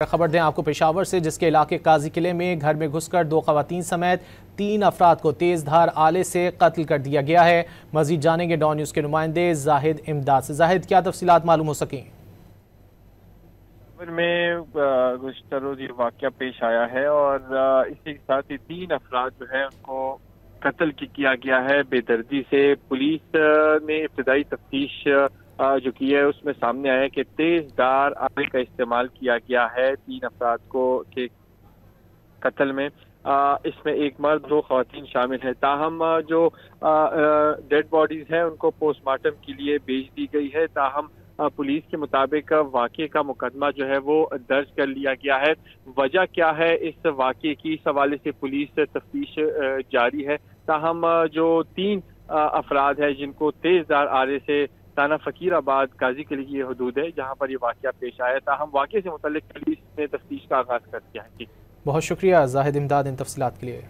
खबर दें आपको पेशावर से, जिसके इलाके काजी किले में घर में घुसकर 2 खवातीन समेत 3 अफराद को तेजधार आले से कत्ल कर दिया गया है। मजीद जानेंगे डॉन न्यूज़ के नुमाइंदे जाहिद इमदाद से। जाहिद, क्या तफसीलात मालूम हो सकें? में गुज़श्ता रोज़ ये वाक़या पेश आया है और इसी के साथ ही 3 अफराद जो है उनको कत्ल किया गया है बेदर्दी से। पुलिस ने इब्तदाई तफ्तीश जो की है उसमें सामने आया है कि तेजदार आले का इस्तेमाल किया गया है 3 अफराद को के कत्ल में। इसमें एक मर्द 2 खवातीन शामिल है। ताहम जो डेड बॉडीज हैं उनको पोस्टमार्टम के लिए भेज दी गई है। ताहम पुलिस के मुताबिक वाक़े का मुकदमा जो है वो दर्ज कर लिया गया है। वजह क्या है इस वाक़े की, इस हवाले से पुलिस तफ्तीश जारी है। ताहम जो 3 अफराद है जिनको तेजदार आले से थाना फकीराबाद काजी किले की हदूद है जहाँ पर ये वाक़या पेश आया, ताहम वाक़े से मुतल्लिक पुलिस ने तफ्तीश का आगाज़ कर दिया है। बहुत शुक्रिया जाहिद इमदाद इन तफसीलात के लिए।